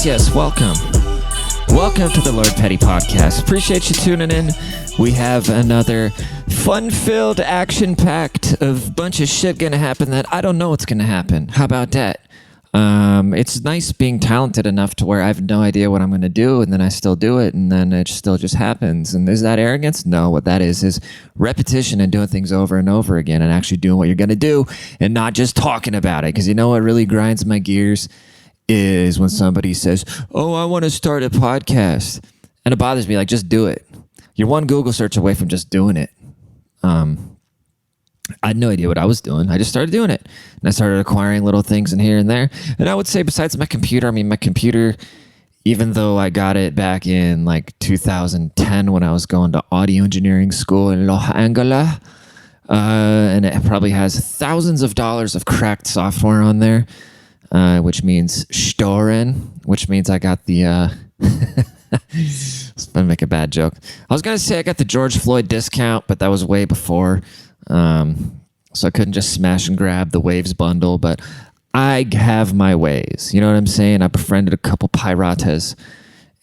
Yes, welcome. Welcome to the Lord Petty Podcast. Appreciate you tuning in. We have another fun-filled, action-packed of bunch of shit gonna happen that I don't know what's gonna happen. How about that? It's nice being talented enough to where I have no idea what I'm gonna do, and then I still do it, and then it still just happens. And is that arrogance? No, what that is repetition and doing things over and over again and actually doing what you're gonna do and not just talking about it. Because you know what really grinds my gears is when somebody says, oh, I want to start a podcast. And it bothers me. Like, just do it. You're one Google search away from just doing it. I had no idea what I was doing. I just started doing it. And I started acquiring little things in here and there. And I would say besides my computer, my computer, even though I got it back in like 2010 when I was going to audio engineering school in Los Angeles, and it probably has thousands of dollars of cracked software on there. Which means storen, which means I got the, I was going to make a bad joke. I was going to say I got the George Floyd discount, but that was way before. So I couldn't just smash and grab the Waves bundle, but I have my ways. You know what I'm saying? I befriended a couple piratas.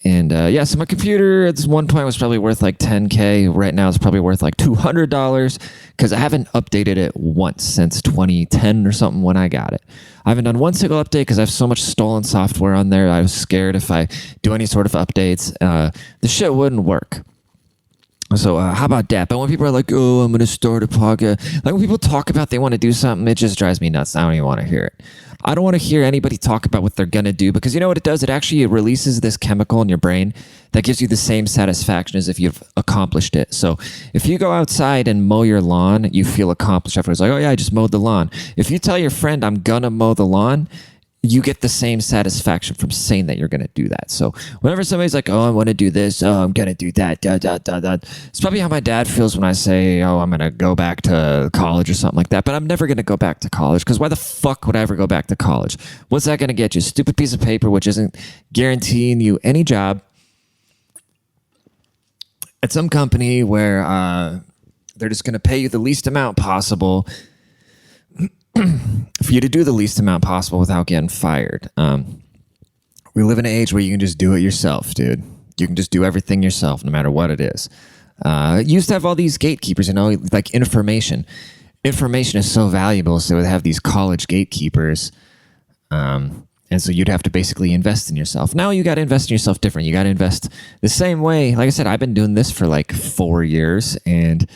And so my computer at one point was probably worth like $10K. Right now it's probably worth like $200 because I haven't updated it once since 2010 or something when I got it. I haven't done one single update because I have so much stolen software on there. I was scared if I do any sort of updates, the shit wouldn't work. So how about that? But when people are like, oh, I'm going to start a podcast. Like when people talk about they want to do something, it just drives me nuts. I don't even want to hear it. I don't want to hear anybody talk about what they're going to do because you know what it does? It actually releases this chemical in your brain that gives you the same satisfaction as if you've accomplished it. So if you go outside and mow your lawn, you feel accomplished afterwards. Like, oh yeah, I just mowed the lawn. If you tell your friend, I'm going to mow the lawn, you get the same satisfaction from saying that you're going to do that. So whenever somebody's like, oh, I want to do this, oh, I'm going to do that, it's probably how my dad feels when I say, oh, I'm going to go back to college or something like that. But I'm never going to go back to college because why the fuck would I ever go back to college? What's that going to get you? Stupid piece of paper, which isn't guaranteeing you any job at some company where they're just going to pay you the least amount possible for you to do the least amount possible without getting fired. We live in an age where you can just do it yourself, dude. You can just do everything yourself, no matter what it is. You used to have all these gatekeepers, you know, like information. Information is so valuable, so they have these college gatekeepers. And so you'd have to basically invest in yourself. Now you got to invest in yourself different. You got to invest the same way. Like I said, I've been doing this for like 4 years, and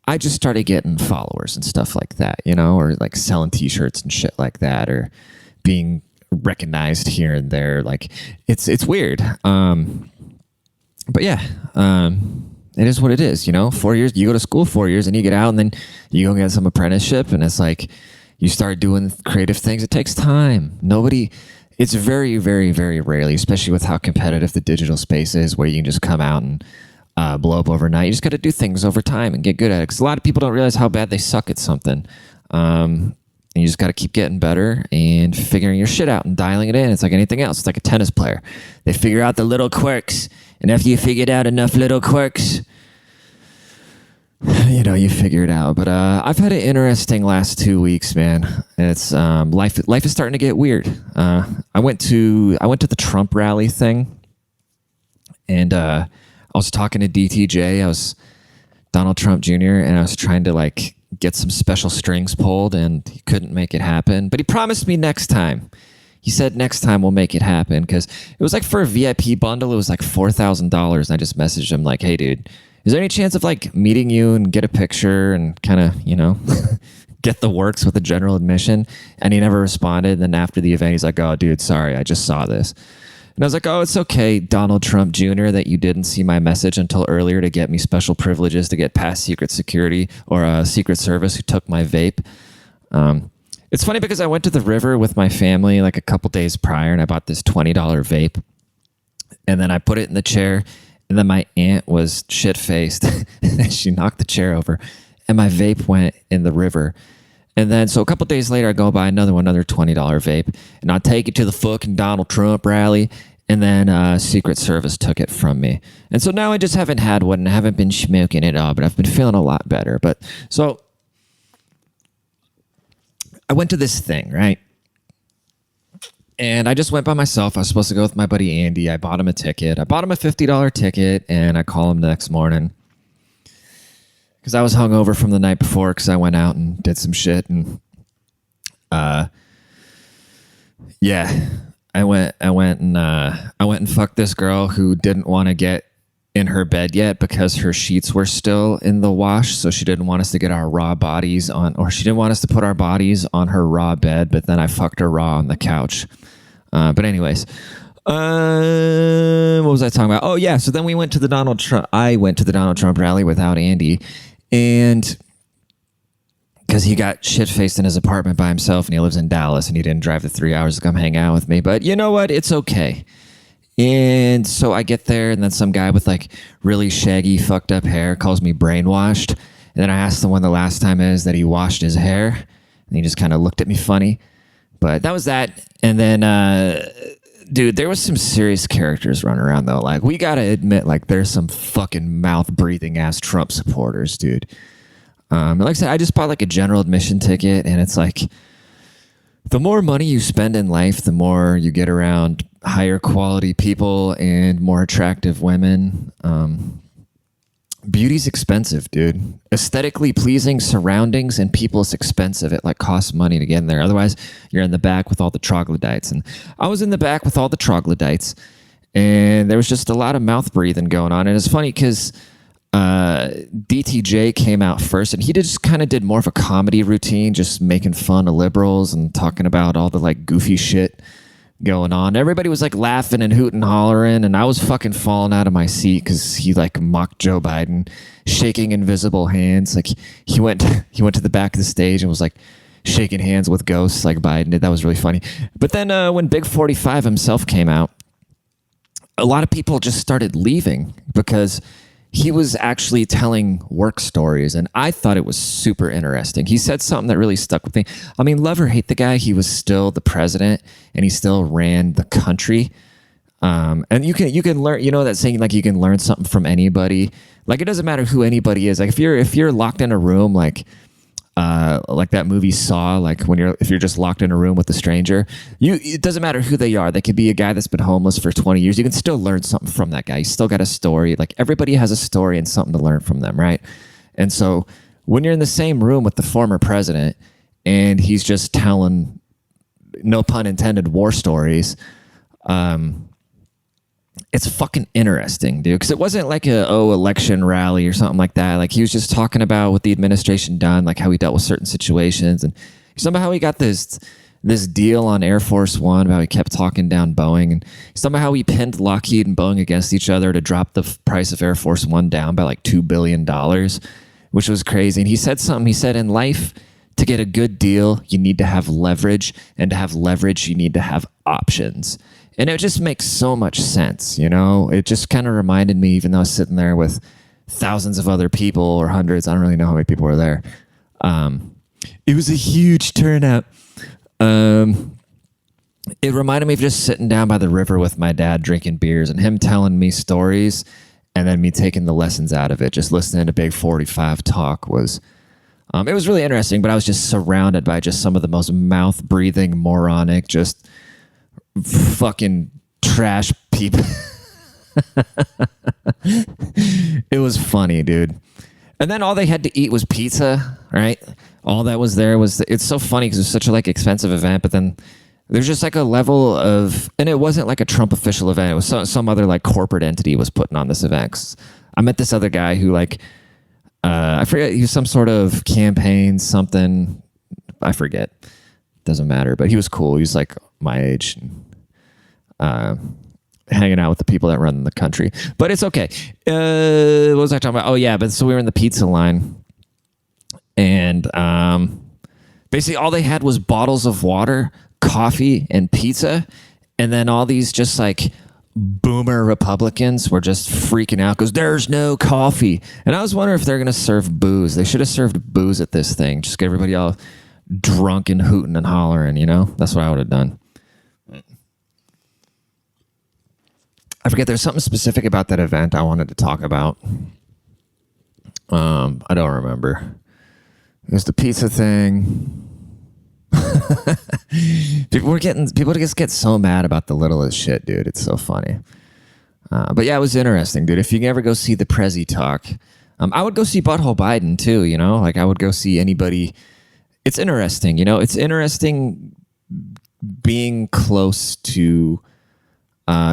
I just started getting followers and stuff like that, you know, or like selling t-shirts and shit like that, or being recognized here and there. Like it's weird. But yeah, it is what it is, you know. 4 years, you go to school 4 years and you get out and then you go get some apprenticeship and it's like you start doing creative things. It takes time. It's very, very, very rarely, especially with how competitive the digital space is, where you can just come out and blow up overnight. You just got to do things over time and get good at it. Because a lot of people don't realize how bad they suck at something. And you just got to keep getting better and figuring your shit out and dialing it in. It's like anything else. It's like a tennis player. They figure out the little quirks. And after you figured out enough little quirks, you know, you figure it out. But I've had an interesting last 2 weeks, man. It's life is starting to get weird. I went to the Trump rally thing. And I was talking to DTJ. I was Donald Trump Jr. and I was trying to like get some special strings pulled, and he couldn't make it happen. But he promised me next time. He said next time we'll make it happen, because it was like for a VIP bundle, it was like $4,000. And I just messaged him like, hey, dude, is there any chance of like meeting you and get a picture and kind of, you know, get the works with the general admission? And he never responded. Then after the event, he's like, oh, dude, sorry, I just saw this. And I was like, oh, it's okay, Donald Trump Jr., that you didn't see my message until earlier to get me special privileges to get past Secret Security or a Secret Service who took my vape. It's funny because I went to the river with my family like a couple days prior, and I bought this $20 vape. And then I put it in the chair, and then my aunt was shit-faced. And she knocked the chair over, and my vape went in the river. And then, so a couple days later, I go buy another $20 vape, and I take it to the fucking Donald Trump rally, and then Secret Service took it from me. And so now I just haven't had one, and I haven't been smoking it all, but I've been feeling a lot better. But so I went to this thing, right? And I just went by myself. I was supposed to go with my buddy Andy. I bought him a ticket. I bought him a $50 ticket, and I call him the next morning because I was hungover from the night before because I went out and did some shit. And yeah, I went and fucked this girl who didn't want to get in her bed yet because her sheets were still in the wash. So she didn't want us to get our raw bodies on, or she didn't want us to put our bodies on her raw bed. But then I fucked her raw on the couch. But anyways, what was I talking about? Oh yeah. So then we went to the Donald Trump. I went to the Donald Trump rally without Andy, and because he got shit-faced in his apartment by himself, and he lives in Dallas, and he didn't drive the 3 hours to come hang out with me. But you know what? It's okay. And so I get there, and then some guy with like really shaggy, fucked up hair calls me brainwashed. And then I asked him when the last time is that he washed his hair, and he just kind of looked at me funny. But that was that. And then, dude, there was some serious characters running around though. Like, we gotta admit, like, there's some fucking mouth-breathing ass Trump supporters, dude. Like I said, I just bought like a general admission ticket, and it's like, the more money you spend in life, the more you get around higher quality people and more attractive women. Beauty's expensive, dude. Aesthetically pleasing surroundings and people is expensive. It like costs money to get in there. Otherwise, you're in the back with all the troglodytes. And I was in the back with all the troglodytes, and there was just a lot of mouth breathing going on. And it's funny because DTJ came out first, and he just kind of did more of a comedy routine, just making fun of liberals and talking about all the like goofy shit going on. Everybody was like laughing and hooting and hollering, and I was fucking falling out of my seat because he like mocked Joe Biden, shaking invisible hands. Like he went to the back of the stage and was like shaking hands with ghosts like Biden did. That was really funny. But then when Big 45 himself came out, a lot of people just started leaving because he was actually telling work stories, and I thought it was super interesting. He said something that really stuck with me. I mean, love or hate the guy, he was still the president, and he still ran the country. And you can learn, you know that saying, like, you can learn something from anybody. Like, it doesn't matter who anybody is. Like, if you're locked in a room, like that movie Saw, like if you're just locked in a room with a stranger, it doesn't matter who they are. They could be a guy that's been homeless for 20 years. You can still learn something from that guy. He's still got a story. Like, everybody has a story and something to learn from them, right? And so when you're in the same room with the former president and he's just telling, no pun intended, war stories, it's fucking interesting, dude, because it wasn't like election rally or something like that. Like, he was just talking about what the administration done, like how he dealt with certain situations, and somehow he got this deal on Air Force One about how he kept talking down Boeing, and somehow he pinned Lockheed and Boeing against each other to drop the price of Air Force One down by like $2 billion, which was crazy. And he said something. He said, in life, to get a good deal, you need to have leverage, and to have leverage, you need to have options. And it just makes so much sense, you know? It just kind of reminded me, even though I was sitting there with thousands of other people, or hundreds, I don't really know how many people were there. It was a huge turnout. It reminded me of just sitting down by the river with my dad drinking beers, and him telling me stories, and then me taking the lessons out of it. Just listening to Big 45 talk was... it was really interesting, but I was just surrounded by just some of the most mouth-breathing, moronic, just... fucking trash people. It was funny, dude. And then all they had to eat was pizza, right? All that was there was... It's so funny because it was such a like expensive event, but then there's just like a level of... And it wasn't like a Trump official event. It was some other like corporate entity was putting on this event. 'Cause I met this other guy who like... I forget, he was some sort of campaign something. I forget. Doesn't matter, but he was cool. He was like my age, hanging out with the people that run the country. But it's okay. What was I talking about? Oh yeah, but so we were in the pizza line, and basically all they had was bottles of water, coffee, and pizza, and then all these just like boomer Republicans were just freaking out because there's no coffee. And I was wondering if they're going to serve booze. They should have served booze at this thing. Just get everybody all drunk and hooting and hollering, you know? That's what I would have done. I forget, there's something specific about that event I wanted to talk about. I don't remember. It was the pizza thing. People just get so mad about the littlest shit, dude. It's so funny. But yeah, it was interesting, dude. If you can ever go see the Prezi talk, I would go see Butthole Biden too. You know, like I would go see anybody. It's interesting, you know. It's interesting being close to.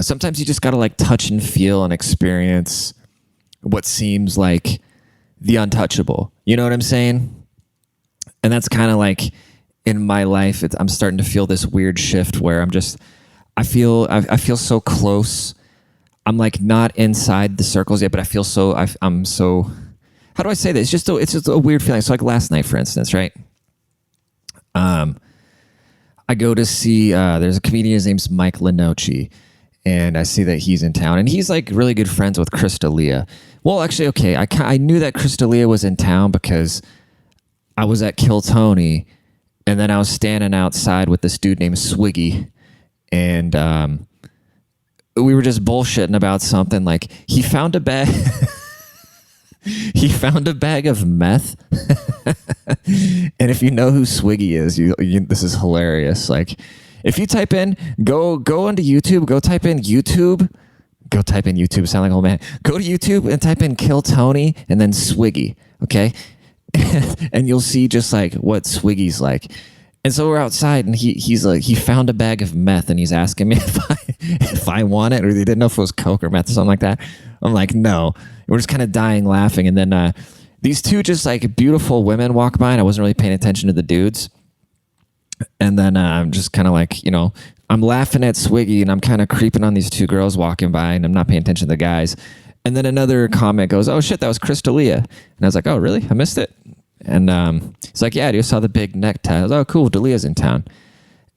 Sometimes you just gotta like touch and feel and experience what seems like the untouchable. You know what I'm saying? And that's kind of like in my life. I'm starting to feel this weird shift where I feel so close. I'm like not inside the circles yet, but I feel so. I'm so. How do I say this? It's just a weird feeling. So like last night, for instance, right? I go to see. There's a comedian. His name's Mike Lenoci, and I see that he's in town, and he's like really good friends with Delia. Well, actually, okay. I knew that Delia was in town because I was at Kill Tony, and then I was standing outside with this dude named Swiggy, and we were just bullshitting about something. Like he found a bag. He found a bag of meth. And if you know who Swiggy is, this is hilarious. Like if you type in, go onto YouTube, go type in YouTube, sound like an old man. Go to YouTube and type in Kill Tony and then Swiggy. Okay. And you'll see just like what Swiggy's like. And so we're outside, and he's like, he found a bag of meth, and he's asking me if I want it, or they didn't know if it was coke or meth or something like that. I'm like, no. We're just kind of dying laughing, and then these two just like beautiful women walk by, and I wasn't really paying attention to the dudes. And then I'm just kind of like, you know, I'm laughing at Swiggy, and I'm kind of creeping on these two girls walking by, and I'm not paying attention to the guys. And then another comment goes, "Oh shit, that was Delia." And I was like, "Oh really? I missed it." And it's like, "Yeah, dude, I saw the big necktie." I was like, "Oh cool, Delia's in town."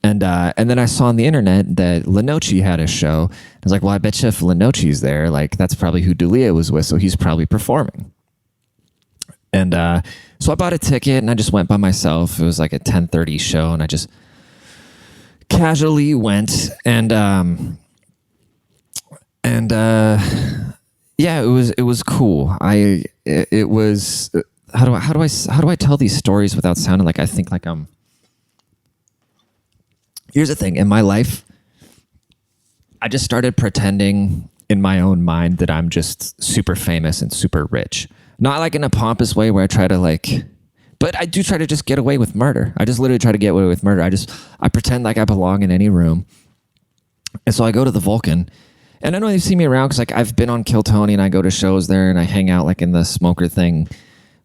And then I saw on the internet that Lenoci had a show. I was like, "Well, I bet you if Lenoci's there, like that's probably who Delia was with, so he's probably performing." And so I bought a ticket, and I just went by myself. It was like a 10:30 show, and I just casually went, and yeah, it was cool. It was. How do I tell these stories without sounding like I think like I'm. Here's the thing. In my life, I just started pretending in my own mind that I'm just super famous and super rich. Not like in a pompous way where I try to like, but I do try to just get away with murder. I just literally try to get away with murder. I pretend like I belong in any room. And so I go to the Vulcan, and I know they see me around because like I've been on Kill Tony, and I go to shows there, and I hang out like in the smoker thing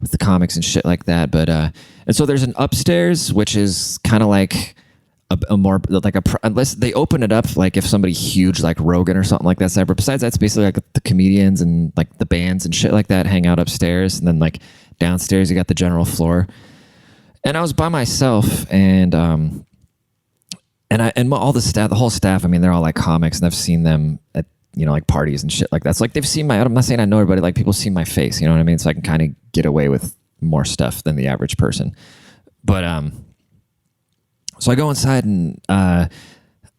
with the comics and shit like that. But and so there's an upstairs, which is kind of like a more like unless they open it up like if somebody huge like Rogan or something like that's there. But besides that's basically like the comedians and like the bands and shit like that hang out upstairs, and then like downstairs you got the general floor. And I was by myself, and all the staff, the whole staff, I mean, they're all like comics, and I've seen them at, you know, like parties and shit like that. So like they've seen I'm not saying I know everybody, like people see my face, you know what I mean? So I can kind of get away with more stuff than the average person. But so I go inside, and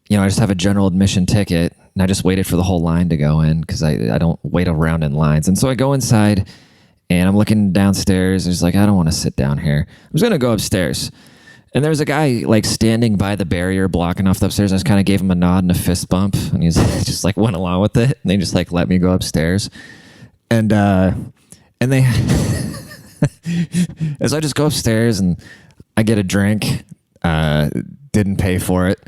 you know, I just have a general admission ticket, and I just waited for the whole line to go in because I don't wait around in lines. And so I go inside, and I'm looking downstairs, and it's like, I don't want to sit down here. I'm just gonna go upstairs. And there was a guy like standing by the barrier blocking off the upstairs. I just kind of gave him a nod and a fist bump, and he's just like went along with it. And they just like let me go upstairs. And they as I just go upstairs, and I get a drink, didn't pay for it.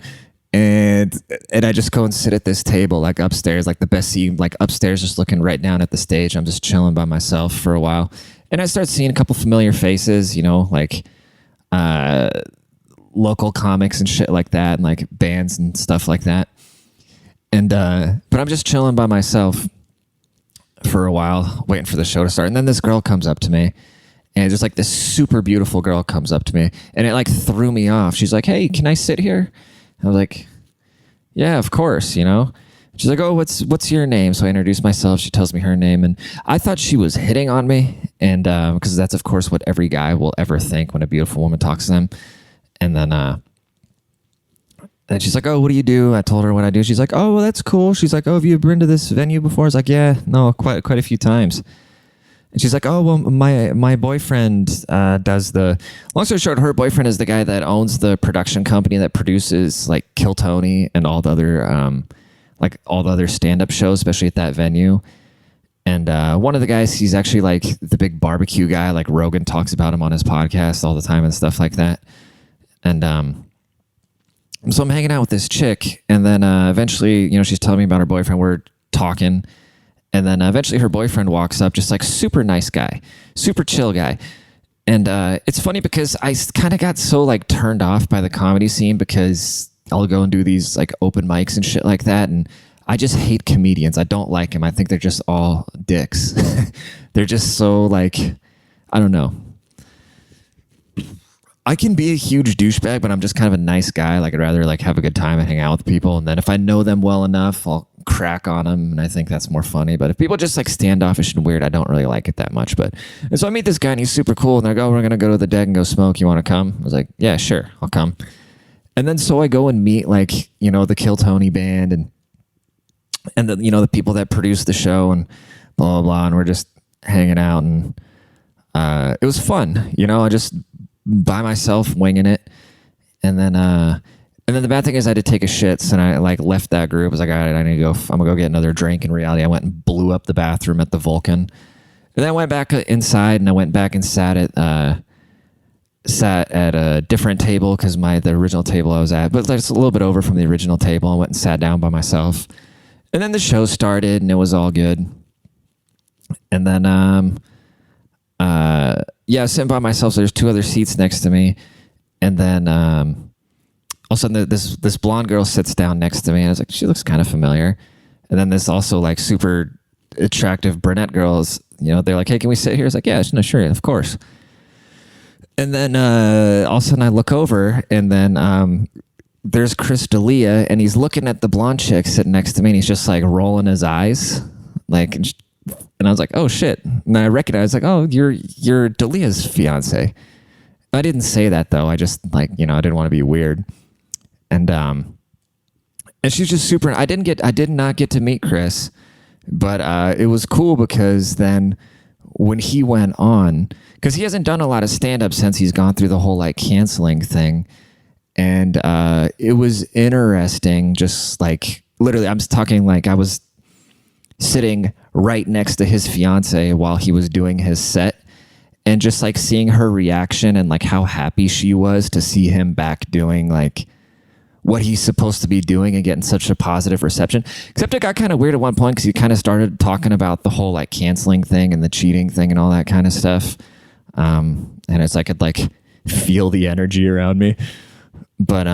And I just go and sit at this table, like upstairs, like the best seat, like upstairs, just looking right down at the stage. I'm just chilling by myself for a while. And I start seeing a couple familiar faces, you know, like, local comics and shit like that, and like bands and stuff like that. And but I'm just chilling by myself for a while, waiting for the show to start. And then this girl comes up to me, and just like this super beautiful girl comes up to me, and it like threw me off. She's like, "Hey, can I sit here?" I was like, "Yeah, of course," you know. She's like, "Oh, what's your name?" So I introduce myself. She tells me her name, and I thought she was hitting on me, and because that's of course what every guy will ever think when a beautiful woman talks to them. And then she's like, "Oh, what do you do?" I told her what I do. She's like, "Oh, well, that's cool." She's like, "Oh, have you been to this venue before?" I was like, "Yeah, no, quite a few times." And she's like, oh, well, my boyfriend does the... Long story short, her boyfriend is the guy that owns the production company that produces like Kill Tony and all the other stand-up shows, especially at that venue. And one of the guys, he's actually like the big barbecue guy. Like Rogan talks about him on his podcast all the time and stuff like that. And so I'm hanging out with this chick, and then eventually, she's telling me about her boyfriend. We're talking. And then eventually her boyfriend walks up, just like super nice guy, super chill guy. And it's funny because I kind of got so like turned off by the comedy scene because I'll go and do these like open mics and shit like that. And I just hate comedians. I don't like them. I think they're just all dicks. They're just so like, I don't know. I can be a huge douchebag, but I'm just kind of a nice guy. Like I'd rather like have a good time and hang out with people. And then if I know them well enough, I'll crack on them. And I think that's more funny. But if people just like standoffish and weird, I don't really like it that much. And so I meet this guy and he's super cool. And they're like, oh, we're going to go to the deck and go smoke. You want to come? I was like, yeah, sure. I'll come. And then so I go and meet like, the Kill Tony band and the, the people that produce the show and blah, blah, blah. And we're just hanging out and it was fun. I just by myself winging it. And then the bad thing is I had to take a shit. So I like left that group. I was like, all right, I need to go. I'm gonna go get another drink. In reality, I went and blew up the bathroom at the Vulcan. And then I went back inside and I went back and sat at a different table because the original table I was at, but it's a little bit over from the original table. I went and sat down by myself. And then the show started and it was all good. And then I was sitting by myself, so there's two other seats next to me. And then all of a sudden this blonde girl sits down next to me, and I was like, she looks kind of familiar. And then this also like super attractive brunette girls, they're like, hey, can we sit here? I was like, yeah, no, sure, of course. And then all of a sudden I look over, and then there's Delia, and he's looking at the blonde chick sitting next to me, and he's just like rolling his eyes, like... And I was like, oh, shit. And I recognized, like, oh, you're Delia's fiance. I didn't say that, though. I just, like, I didn't want to be weird. And she's just super... I did not get to meet Chris, but it was cool because then when he went on... Because he hasn't done a lot of stand-up since he's gone through the whole, like, canceling thing. And it was interesting, just, like... Literally, I'm talking, like, I was... sitting right next to his fiance while he was doing his set, and just like seeing her reaction and like how happy she was to see him back doing like what he's supposed to be doing and getting such a positive reception. Except it got kind of weird at one point because he kind of started talking about the whole like canceling thing and the cheating thing and all that kind of stuff. And it's like I'd like feel the energy around me. But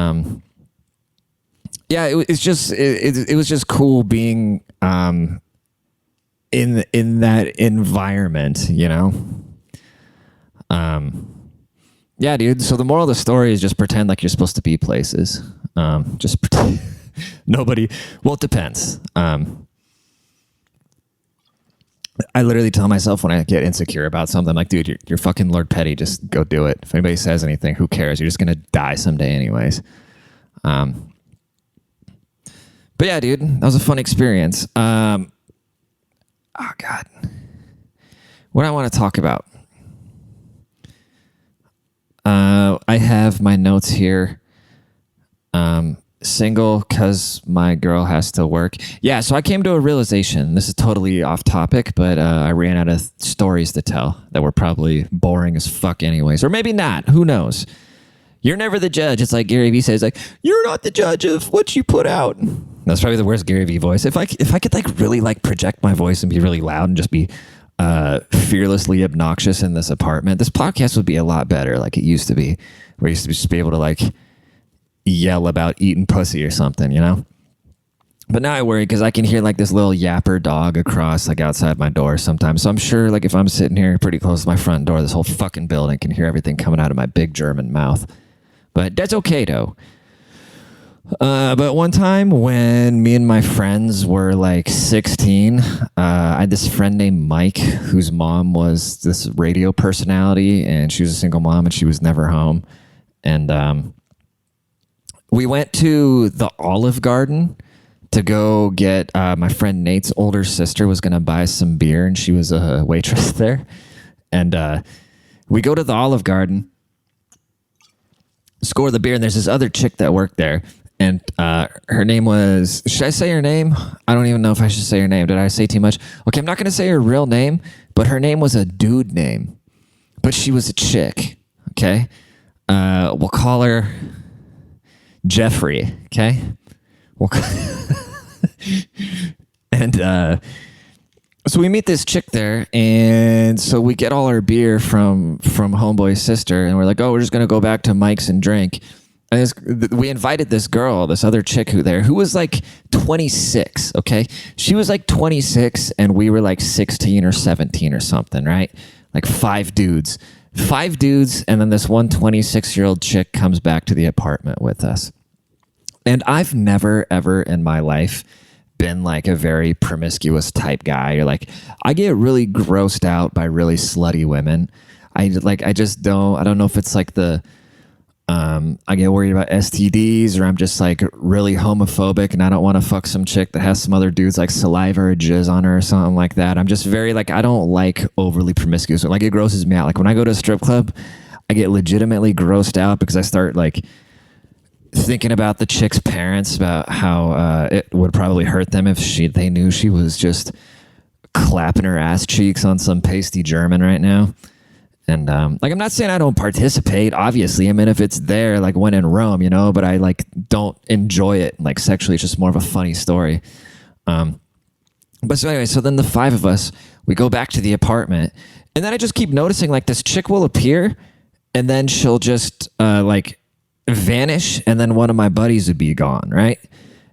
yeah, it was just cool being in that environment, yeah, dude. So the moral of the story is just pretend like you're supposed to be places. Just pretend. Nobody. Well, it depends. I literally tell myself when I get insecure about something, I'm like, dude, you're fucking Lord Petty. Just go do it. If anybody says anything, who cares? You're just gonna die someday, anyways. But yeah, dude, that was a fun experience. Oh, God. What I want to talk about. I have my notes here. Single because my girl has to work. Yeah, so I came to a realization. This is totally off topic, but I ran out of stories to tell that were probably boring as fuck anyways. Or maybe not. Who knows? You're never the judge. It's like Gary Vee says, like, you're not the judge of what you put out. That's probably the worst Gary Vee voice. If I could like really like project my voice and be really loud and just be fearlessly obnoxious in this apartment, this podcast would be a lot better like it used to be, where I used to just be able to like yell about eating pussy or something, But now I worry because I can hear like this little yapper dog across like outside my door sometimes. So I'm sure like if I'm sitting here pretty close to my front door, this whole fucking building can hear everything coming out of my big German mouth. But that's okay though. But one time when me and my friends were like 16, I had this friend named Mike whose mom was this radio personality, and she was a single mom and she was never home. And we went to the Olive Garden to go get my friend Nate's older sister was going to buy some beer, and she was a waitress there. And we go to the Olive Garden, score the beer, and there's this other chick that worked there. And her name was, should I say her name? I don't even know if I should say her name. Did I say too much? Okay, I'm not going to say her real name, but her name was a dude name. But she was a chick, okay? We'll call her Jeffrey, okay? And so we meet this chick there, and so we get all our beer from Homeboy's sister, and we're like, oh, we're just going to go back to Mike's and drink. And we invited this girl, this other chick who was like 26, okay? She was like 26, and we were like 16 or 17 or something, right? Like five dudes, and then this one 26-year-old chick comes back to the apartment with us. And I've never, ever in my life been like a very promiscuous type guy. Or like, I get really grossed out by really slutty women. I don't know if it's like I get worried about STDs, or I'm just like really homophobic and I don't want to fuck some chick that has some other dudes like saliva or jizz on her or something like that. I'm just very like, I don't like overly promiscuous. Like, it grosses me out. Like when I go to a strip club, I get legitimately grossed out because I start like thinking about the chick's parents, about how it would probably hurt them if they knew she was just clapping her ass cheeks on some pasty German right now. And like, I'm not saying I don't participate, obviously. I mean, if it's there, like when in Rome, you know, but I like don't enjoy it like sexually. It's just more of a funny story. But so anyway, so then the five of us, we go back to the apartment, and then I just keep noticing like this chick will appear, and then she'll just like vanish, and then one of my buddies would be gone, right?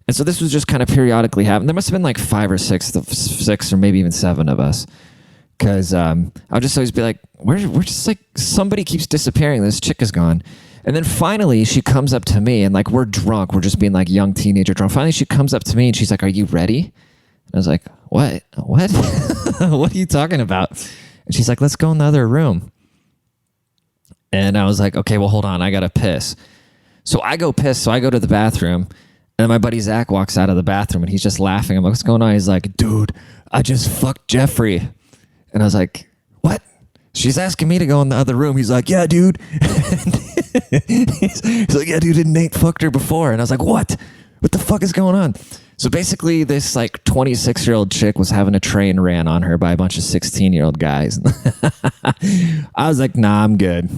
And so this was just kind of periodically happening. There must have been like five or six or maybe even seven of us. Because I'll just always be like, we're just like, somebody keeps disappearing. This chick is gone. And then finally she comes up to me, and like, we're drunk. We're just being like young teenager drunk. Finally she comes up to me and she's like, are you ready? And I was like, what? What are you talking about? And she's like, let's go in the other room. And I was like, okay, well, hold on. I got to piss. So I go piss. So I go to the bathroom. And then my buddy Zach walks out of the bathroom, and he's just laughing. I'm like, what's going on? He's like, dude, I just fucked Jeffrey. And I was like, what? She's asking me to go in the other room. He's like, yeah, dude. He's like, yeah, dude, didn't Nate fucked her before? And I was like, what? What the fuck is going on? So basically this like 26-year-old chick was having a train ran on her by a bunch of 16-year-old guys. I was like, nah, I'm good.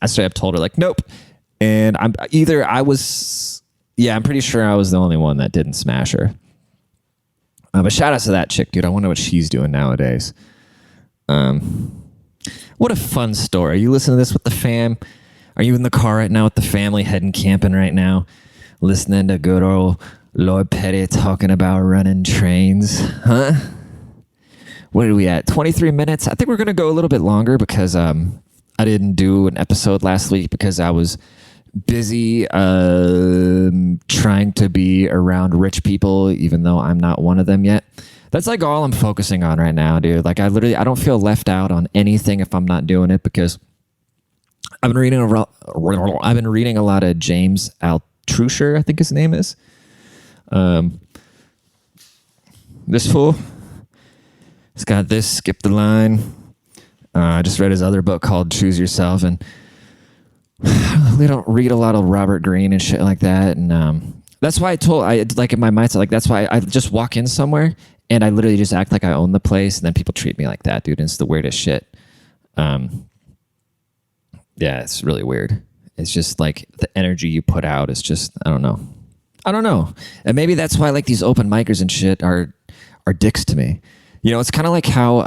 I straight up told her like, nope. And I'm pretty sure I was the only one that didn't smash her. But shout out to that chick, dude. I wonder what she's doing nowadays. What a fun story. Are you listening to this with the fam? Are you in the car right now with the family heading camping right now? Listening to good old Lord Petty talking about running trains? Huh? What are we at? 23 minutes? I think we're going to go a little bit longer because I didn't do an episode last week because I was busy trying to be around rich people, even though I'm not one of them yet. That's like all I'm focusing on right now, dude. Like I don't feel left out on anything if I'm not doing it, because I've been reading a lot of James Altucher, I think his name is. This fool. He's got this, Skip the Line. I just read his other book called Choose Yourself, and we don't read a lot of Robert Greene and shit like that. And that's why I like in my mindset, like that's why I just walk in somewhere and I literally just act like I own the place, and then people treat me like that, dude. And it's the weirdest shit. Yeah, it's really weird. It's just like the energy you put out is just, I don't know. And maybe that's why like these open micers and shit are dicks to me. You know, it's kind of like how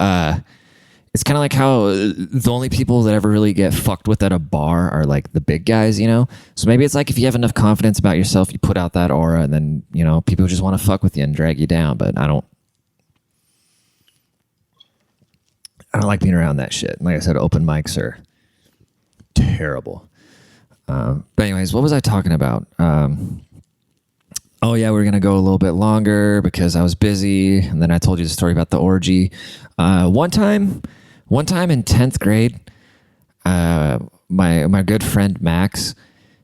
the only people that ever really get fucked with at a bar are like the big guys, you know? So maybe it's like if you have enough confidence about yourself, you put out that aura, and then, you know, people just want to fuck with you and drag you down. But I don't like being around that shit. Like I said, open mics are terrible. But anyways, what was I talking about? Oh yeah, we're gonna go a little bit longer because I was busy, and then I told you the story about the orgy. One time in 10th grade, my good friend Max,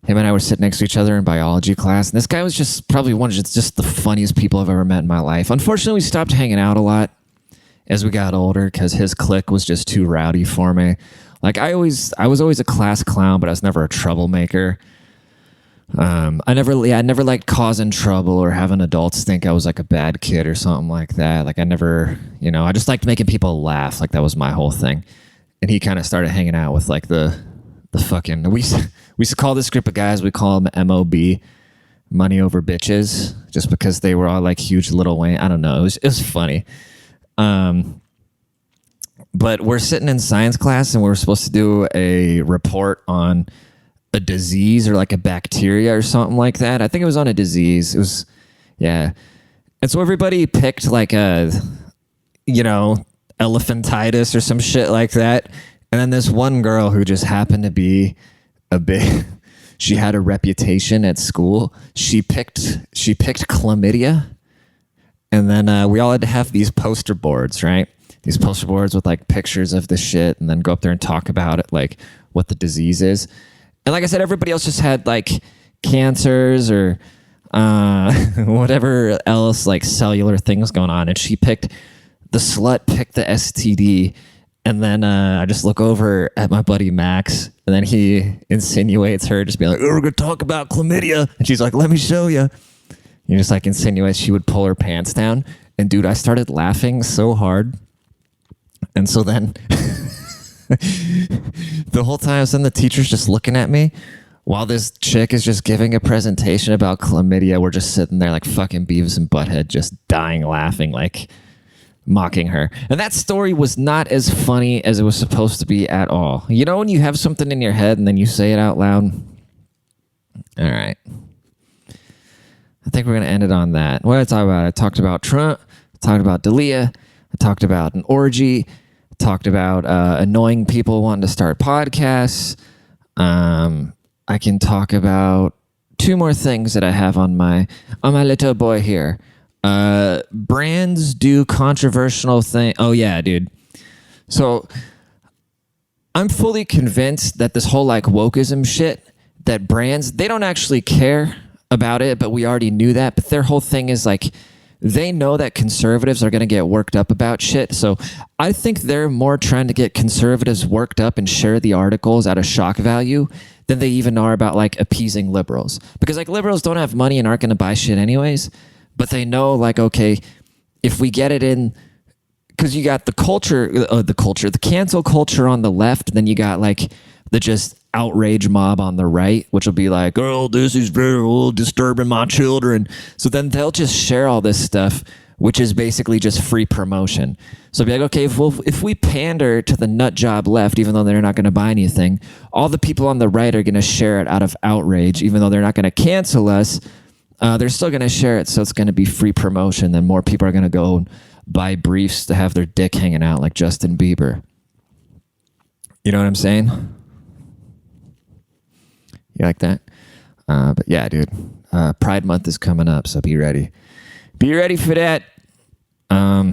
Him and I were sitting next to each other in biology class, and this guy was just probably one of just the funniest people I've ever met in my life. Unfortunately, we stopped hanging out a lot as we got older because his clique was just too rowdy for me. Like I was always a class clown, but I was never a troublemaker. I never liked causing trouble or having adults think I was like a bad kid or something like that. Like I never, I just liked making people laugh. Like that was my whole thing. And he kind of started hanging out with like the fucking, we used to call this group of guys, we call them MOB, money over bitches, just because they were all like huge Little Wayne. I don't know. It was funny. But we're sitting in science class and we're supposed to do a report on a disease or like a bacteria or something like that. I think it was on a disease. It was, yeah. And so everybody picked like elephantitis or some shit like that. And then this one girl who just happened to be she had a reputation at school. She picked chlamydia. And then we all had to have these poster boards, right? These poster boards with like pictures of the shit and then go up there and talk about it, like what the disease is. And like I said, everybody else just had like cancers or whatever else, like cellular things going on. And the slut picked the STD. And then I just look over at my buddy Max, and then he insinuates her just being like, "Oh, we're going to talk about chlamydia." And she's like, "Let me show you." He just like insinuates she would pull her pants down. And dude, I started laughing so hard. And so then the whole time, the teacher's just looking at me while this chick is just giving a presentation about chlamydia. We're just sitting there like fucking Beavis and Butthead, just dying laughing, like mocking her. And that story was not as funny as it was supposed to be at all. You know when you have something in your head and then you say it out loud? All right. I think we're going to end it on that. What did I talk about? I talked about Trump. I talked about Delia. I talked about an orgy. I talked about annoying people wanting to start podcasts. I can talk about two more things that I have on my little boy here. Brands do controversial thing. Oh yeah, dude. So I'm fully convinced that this whole like wokeism shit, that brands, they don't actually care about it, but we already knew that. But their whole thing is like, they know that conservatives are going to get worked up about shit. So I think they're more trying to get conservatives worked up and share the articles at a shock value than they even are about like appeasing liberals. Because like liberals don't have money and aren't going to buy shit anyways. But they know like, okay, if we get it in, because you got the cancel culture on the left, then you got like the just outrage mob on the right, which will be like, "Oh, this is very disturbing my children." So then they'll just share all this stuff, which is basically just free promotion. So be like, okay, if we pander to the nut job left, even though they're not going to buy anything, all the people on the right are going to share it out of outrage, even though they're not going to cancel us. They're still going to share it, so it's going to be free promotion. Then more people are going to go buy briefs to have their dick hanging out like Justin Bieber. You know what I'm saying? You like that? But yeah, dude. Pride Month is coming up, so be ready. Be ready for that. All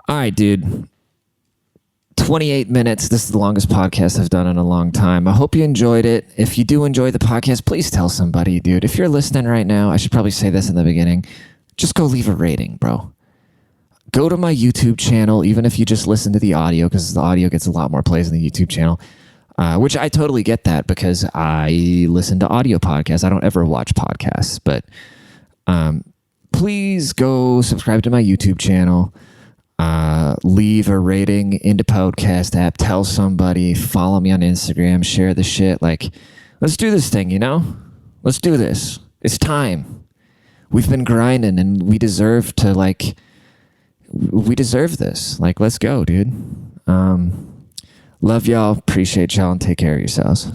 right, dude. 28 minutes. This is the longest podcast I've done in a long time. I hope you enjoyed it. If you do enjoy the podcast, please tell somebody, dude. If you're listening right now, I should probably say this in the beginning. Just go leave a rating, bro. Go to my YouTube channel, even if you just listen to the audio, because the audio gets a lot more plays on the YouTube channel, which I totally get that because I listen to audio podcasts. I don't ever watch podcasts, but please go subscribe to my YouTube channel. Leave a rating in the podcast app. Tell somebody. Follow me on Instagram. Share the shit. Like, let's do this thing, Let's do this. It's time. We've been grinding and we deserve to, like, we deserve this. Like, let's go, dude. Love y'all. Appreciate y'all and take care of yourselves.